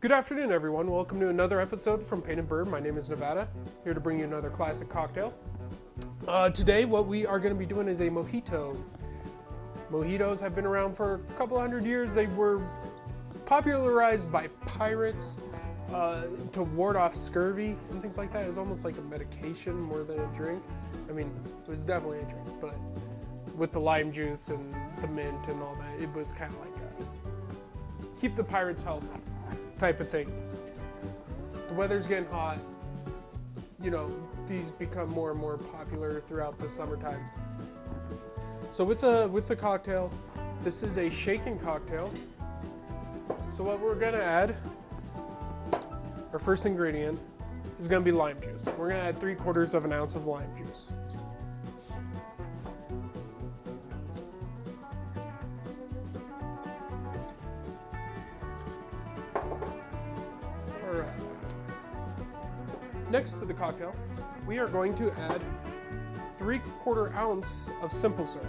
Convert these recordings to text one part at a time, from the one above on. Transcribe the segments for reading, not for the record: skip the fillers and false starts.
Good afternoon, everyone. Welcome to another episode from Painted Bird. My name is Nevada, here to bring you another classic cocktail. Today, what we are going to be doing is a mojito. Mojitos have been around for a couple hundred years. They were popularized by pirates to ward off scurvy and things like that. It was almost like a medication more than a drink. I mean, it was definitely a drink, but with the lime juice and the mint and all that, it was kind of like a keep the pirates healthy type of thing. The weather's getting hot. You know, these become more and more popular throughout the summertime. So with the cocktail, this is a shaken cocktail. So what we're gonna add, our first ingredient, is gonna be lime juice. We're gonna add 3/4 of an ounce of lime juice. Next to the cocktail, we are going to add 3/4 ounce of simple syrup.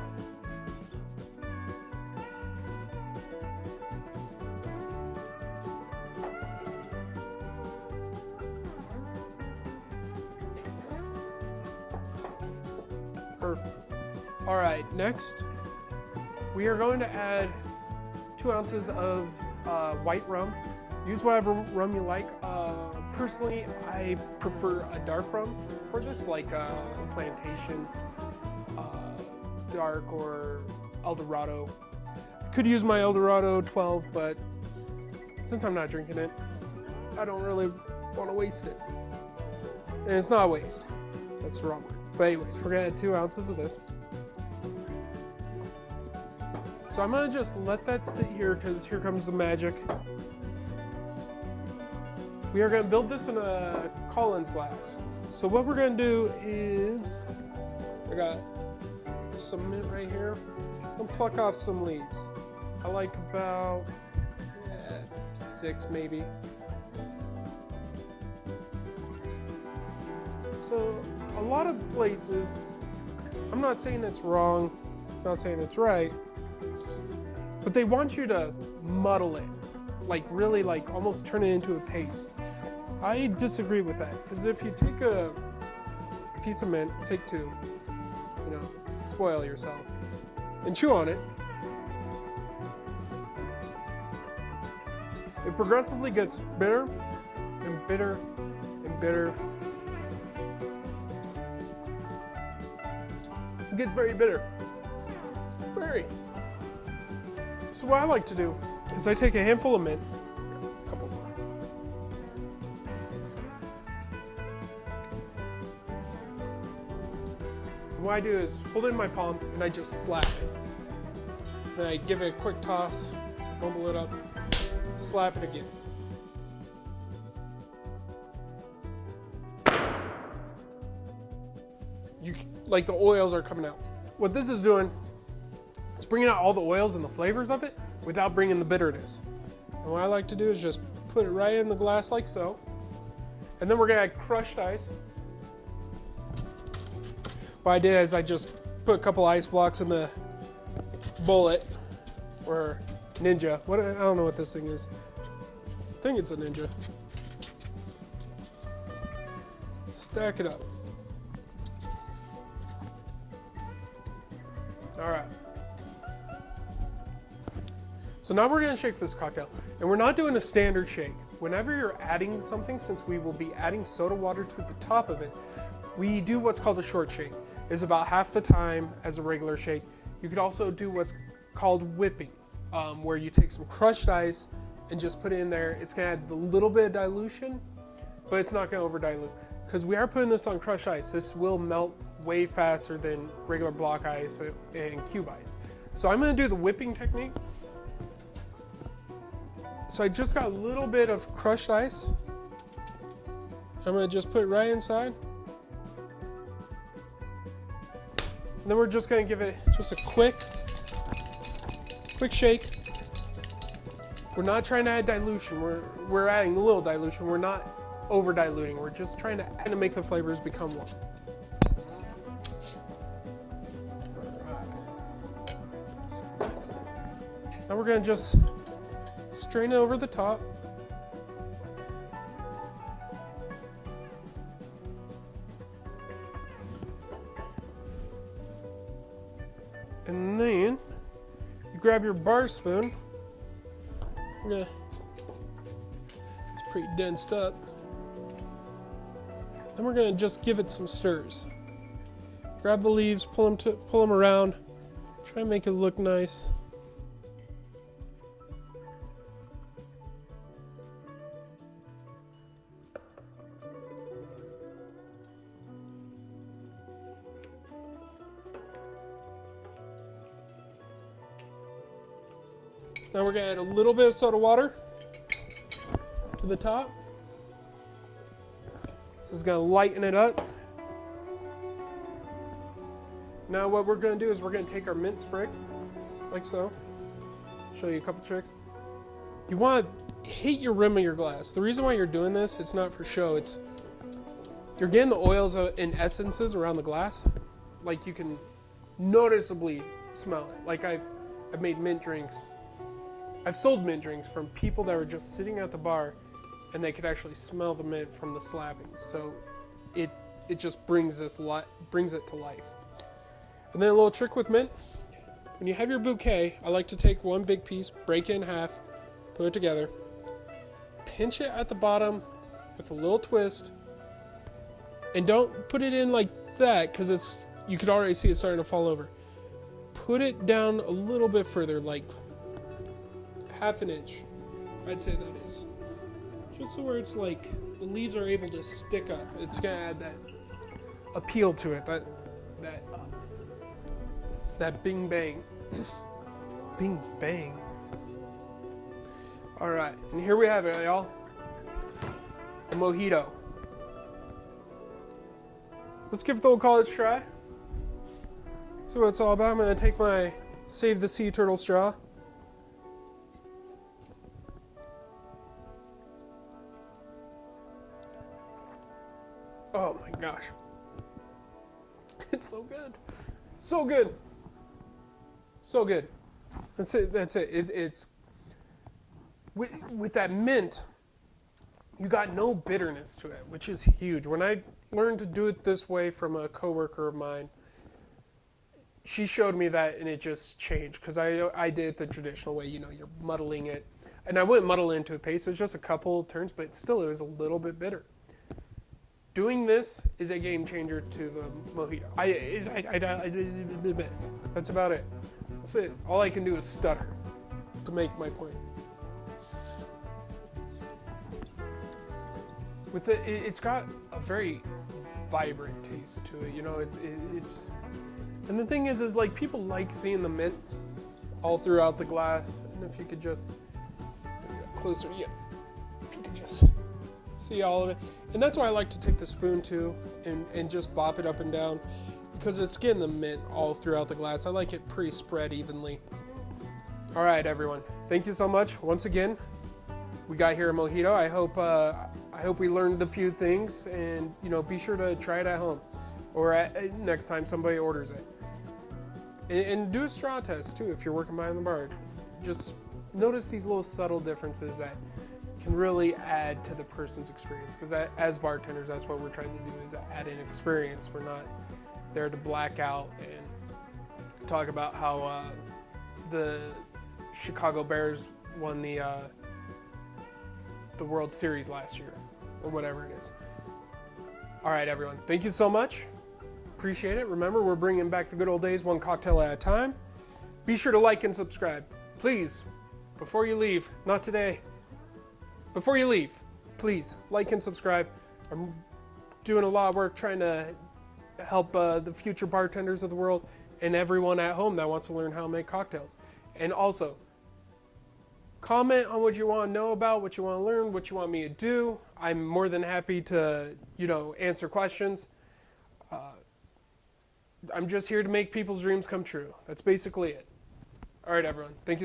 Perfect. All right, next, we are going to add 2 ounces of white rum. Use whatever rum you like. Personally, I prefer a dark rum for this, like Plantation, Dark, or Eldorado. Could use my Eldorado 12, but since I'm not drinking it, I don't really want to waste it. And it's not a waste. That's the wrong word. But anyways, we're gonna add 2 ounces of this. So I'm gonna just let that sit here because here comes the magic. We are going to build this in a Collins glass. So what we're going to do is, I got some mint right here. I'm going to pluck off some leaves. I like about 6 maybe. So a lot of places, I'm not saying it's wrong, I'm not saying it's right, but they want you to muddle it. Like really, like almost turn it into a paste. I disagree with that, because if you take a piece of mint, take 2, you know, spoil yourself, and chew on it, it progressively gets bitter and bitter and bitter. It gets very bitter. Very. So what I like to do is I take a handful of mint, what I do is hold it in my palm and I just slap it. Then I give it a quick toss, mumble it up, slap it again. Like the oils are coming out. What this is doing, it's bringing out all the oils and the flavors of it without bringing the bitterness. And what I like to do is just put it right in the glass like so. And then we're gonna add crushed ice. What I did is I just put a couple ice blocks in the bullet, or Ninja. I don't know what this thing is. I think it's a Ninja. Stack it up. All right. So now we're gonna shake this cocktail, and we're not doing a standard shake. Whenever you're adding something, since we will be adding soda water to the top of it, we do what's called a short shake. It's about half the time as a regular shake. You could also do what's called whipping, where you take some crushed ice and just put it in there. It's gonna add a little bit of dilution, but it's not gonna over dilute. Because we are putting this on crushed ice, this will melt way faster than regular block ice and cube ice. So I'm gonna do the whipping technique. So I just got a little bit of crushed ice. I'm gonna just put it right inside. And then we're just gonna give it just a quick shake. We're not trying to add dilution. We're adding a little dilution. We're not over diluting. We're just trying to make the flavors become one. Now we're gonna just strain it over the top. grab your bar spoon. It's pretty densed up. Then we're gonna just give it some stirs. Grab the leaves, pull them around. Try and make it look nice. Now we're going to add a little bit of soda water to the top. This is going to lighten it up. Now what we're going to do is we're going to take our mint sprig, like so. Show you a couple tricks. You want to hit your rim of your glass. The reason why you're doing this, it's not for show. It's you're getting the oils and essences around the glass. Like you can noticeably smell it. Like I've made mint drinks. I've sold mint drinks from people that were just sitting at the bar and they could actually smell the mint from the slapping. So it just brings it to life. And then a little trick with mint. When you have your bouquet, I like to take one big piece, break it in half, put it together, pinch it at the bottom with a little twist, and don't put it in like that because you could already see it starting to fall over. Put it down a little bit further, like half an inch, I'd say that is. Just so where it's like the leaves are able to stick up. It's gonna add that appeal to it, that bing bang. Bing bang. All right, and here we have it, y'all. A mojito. Let's give the old college try. See what it's all about. I'm gonna take my Save the Sea Turtle straw. Oh my gosh. It's so good. So good. So good. That's it. It's with that mint, you got no bitterness to it, which is huge. When I learned to do it this way from a coworker of mine, she showed me that and it just changed because I did it the traditional way. You know, you're muddling it. And I wouldn't muddle it into a paste. It was just a couple turns, but still it was a little bit bitter. Doing this is a game changer to the mojito. That's about it. That's it. All I can do is stutter to make my point. With it's got a very vibrant taste to it. You know, it's. And the thing is like people like seeing the mint all throughout the glass. And if you could just bring it up closer, yeah. If you could just see all of it. And that's why I like to take the spoon too and just bop it up and down because it's getting the mint all throughout the glass. I like it pretty spread evenly. All right, everyone. Thank you so much. Once again, we got here a mojito. I hope we learned a few things and, you know, be sure to try it at home or next time somebody orders it. And do a straw test too if you're working behind the bar. Just notice these little subtle differences that can really add to the person's experience because as bartenders, that's what we're trying to do is add an experience. We're not there to black out and talk about how the Chicago Bears won the World Series last year or whatever it is. All right, everyone. Thank you so much. Appreciate it. Remember, we're bringing back the good old days, one cocktail at a time. Be sure to like and subscribe. Please, before you leave, not today, before you leave, please like and subscribe. I'm doing a lot of work trying to help the future bartenders of the world and everyone at home that wants to learn how to make cocktails. And also, comment on what you want to know about, what you want to learn, what you want me to do. I'm more than happy to, answer questions. I'm just here to make people's dreams come true. That's basically it. All right, everyone. Thank you.